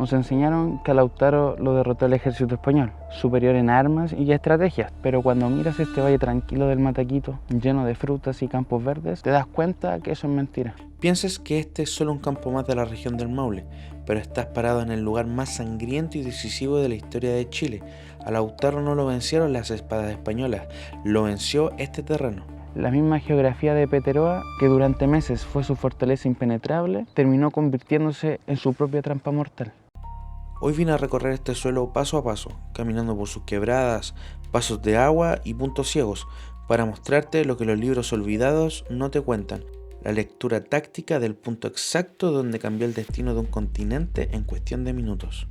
Nos enseñaron que a Lautaro lo derrotó el ejército español, superior en armas y estrategias, pero cuando miras este valle tranquilo del Mataquito, lleno de frutas y campos verdes, te das cuenta que eso es mentira. Piensas que este es solo un campo más de la región del Maule, pero estás parado en el lugar más sangriento y decisivo de la historia de Chile. A Lautaro no lo vencieron las espadas españolas, lo venció este terreno. La misma geografía de Peteroa, que durante meses fue su fortaleza impenetrable, terminó convirtiéndose en su propia trampa mortal. Hoy vine a recorrer este suelo paso a paso, caminando por sus quebradas, pasos de agua y puntos ciegos, para mostrarte lo que los libros olvidados no te cuentan, la lectura táctica del punto exacto donde cambió el destino de un continente en cuestión de minutos.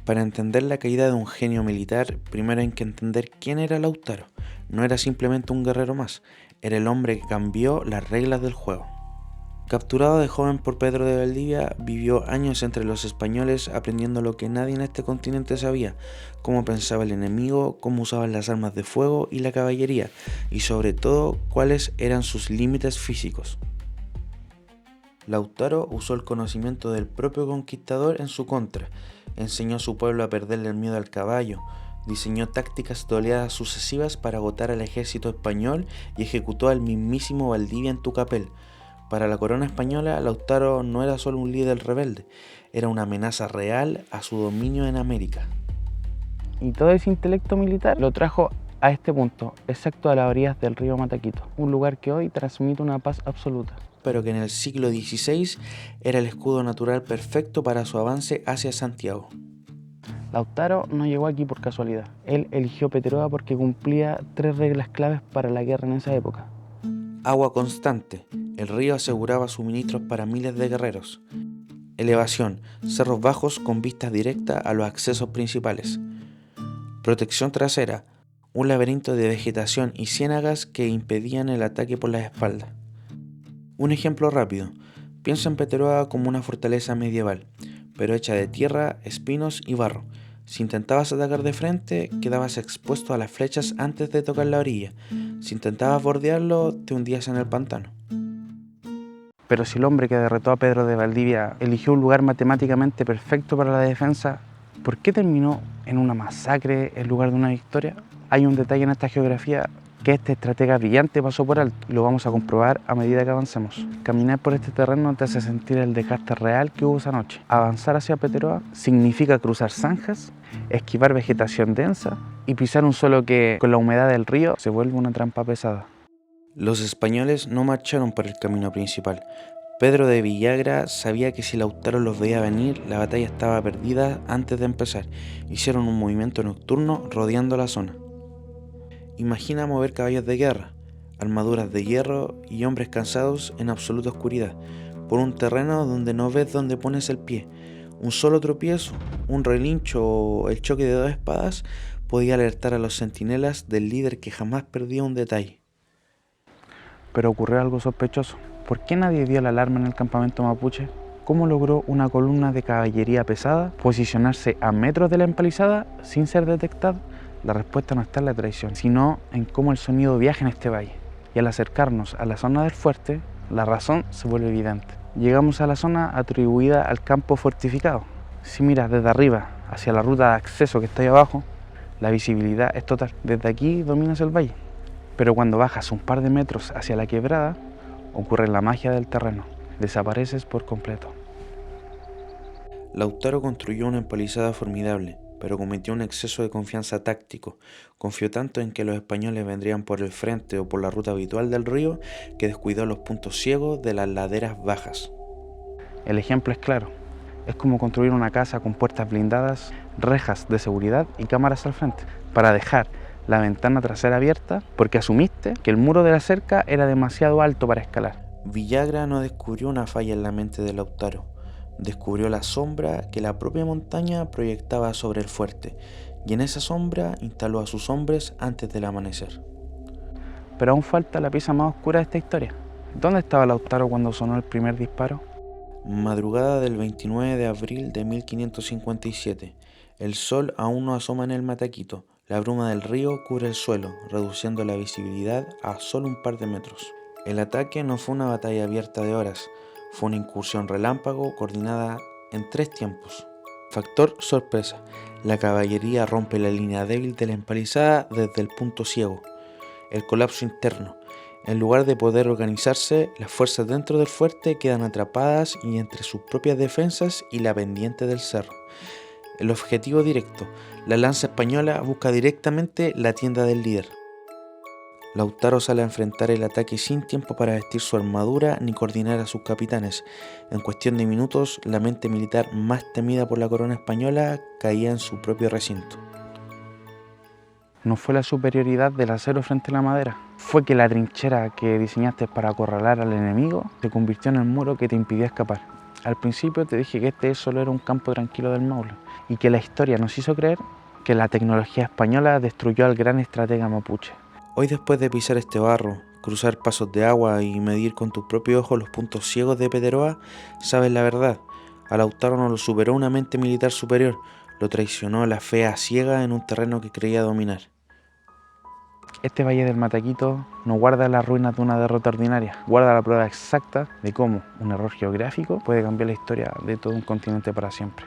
Para entender la caída de un genio militar, primero hay que entender quién era Lautaro. No era simplemente un guerrero más, era el hombre que cambió las reglas del juego. Capturado de joven por Pedro de Valdivia, vivió años entre los españoles aprendiendo lo que nadie en este continente sabía, cómo pensaba el enemigo, cómo usaban las armas de fuego y la caballería, y sobre todo cuáles eran sus límites físicos. Lautaro usó el conocimiento del propio conquistador en su contra, enseñó a su pueblo a perderle el miedo al caballo, diseñó tácticas de oleadas sucesivas para agotar al ejército español y ejecutó al mismísimo Valdivia en Tucapel. Para la corona española, Lautaro no era solo un líder rebelde, era una amenaza real a su dominio en América. Y todo ese intelecto militar lo trajo a este punto, exacto a las orillas del río Mataquito, un lugar que hoy transmite una paz absoluta. Pero que en el siglo XVI era el escudo natural perfecto para su avance hacia Santiago. Lautaro no llegó aquí por casualidad. Él eligió Peteroa porque cumplía 3 reglas claves para la guerra en esa época. Agua constante. El río aseguraba suministros para miles de guerreros. Elevación. Cerros bajos con vistas directas a los accesos principales. Protección trasera. Un laberinto de vegetación y ciénagas que impedían el ataque por las espaldas. Un ejemplo rápido. Piensa en Peteroa como una fortaleza medieval, pero hecha de tierra, espinos y barro. Si intentabas atacar de frente, quedabas expuesto a las flechas antes de tocar la orilla. Si intentabas bordearlo, te hundías en el pantano. Pero si el hombre que derrotó a Pedro de Valdivia eligió un lugar matemáticamente perfecto para la defensa, ¿por qué terminó en una masacre en lugar de una victoria? Hay un detalle en esta geografía que este estratega brillante pasó por alto y lo vamos a comprobar a medida que avancemos. Caminar por este terreno te hace sentir el desgaste real que hubo esa noche. Avanzar hacia Peteroa significa cruzar zanjas, esquivar vegetación densa y pisar un suelo que con la humedad del río se vuelve una trampa pesada. Los españoles no marcharon por el camino principal. Pedro de Villagra sabía que si Lautaro los veía venir, la batalla estaba perdida antes de empezar. Hicieron un movimiento nocturno rodeando la zona. Imagina mover caballos de guerra, armaduras de hierro y hombres cansados en absoluta oscuridad, por un terreno donde no ves dónde pones el pie. Un solo tropiezo, un relincho o el choque de dos espadas podía alertar a los centinelas del líder que jamás perdía un detalle. Pero ocurrió algo sospechoso. ¿Por qué nadie dio la alarma en el campamento mapuche? ¿Cómo logró una columna de caballería pesada posicionarse a metros de la empalizada sin ser detectada? La respuesta no está en la traición, sino en cómo el sonido viaja en este valle. Y al acercarnos a la zona del fuerte, la razón se vuelve evidente. Llegamos a la zona atribuida al campo fortificado. Si miras desde arriba hacia la ruta de acceso que está ahí abajo, la visibilidad es total. Desde aquí dominas el valle. Pero cuando bajas un par de metros hacia la quebrada, ocurre la magia del terreno. Desapareces por completo. Lautaro construyó una empalizada formidable, pero cometió un exceso de confianza táctico. Confió tanto en que los españoles vendrían por el frente o por la ruta habitual del río que descuidó los puntos ciegos de las laderas bajas. El ejemplo es claro. Es como construir una casa con puertas blindadas, rejas de seguridad y cámaras al frente, para dejar la ventana trasera abierta porque asumiste que el muro de la cerca era demasiado alto para escalar. Villagra no descubrió una falla en la mente de Lautaro. Descubrió la sombra que la propia montaña proyectaba sobre el fuerte, y en esa sombra instaló a sus hombres antes del amanecer. Pero aún falta la pieza más oscura de esta historia. ¿Dónde estaba Lautaro cuando sonó el primer disparo? Madrugada del 29 de abril de 1557. El sol aún no asoma en el Mataquito. La bruma del río cubre el suelo, reduciendo la visibilidad a solo un par de metros. El ataque no fue una batalla abierta de horas, fue una incursión relámpago coordinada en 3 tiempos. Factor sorpresa. La caballería rompe la línea débil de la empalizada desde el punto ciego. El colapso interno. En lugar de poder organizarse, las fuerzas dentro del fuerte quedan atrapadas y entre sus propias defensas y la pendiente del cerro. El objetivo directo. La lanza española busca directamente la tienda del líder. Lautaro sale a enfrentar el ataque sin tiempo para vestir su armadura ni coordinar a sus capitanes. En cuestión de minutos, la mente militar más temida por la corona española caía en su propio recinto. No fue la superioridad del acero frente a la madera, fue que la trinchera que diseñaste para acorralar al enemigo se convirtió en el muro que te impidía escapar. Al principio te dije que este solo era un campo tranquilo del Maule y que la historia nos hizo creer que la tecnología española destruyó al gran estratega mapuche. Hoy, después de pisar este barro, cruzar pasos de agua y medir con tus propios ojos los puntos ciegos de Peteroa, sabes la verdad. A Lautaro no lo superó una mente militar superior, lo traicionó la fe ciega en un terreno que creía dominar. Este Valle del Mataquito no guarda las ruinas de una derrota ordinaria, guarda la prueba exacta de cómo un error geográfico puede cambiar la historia de todo un continente para siempre.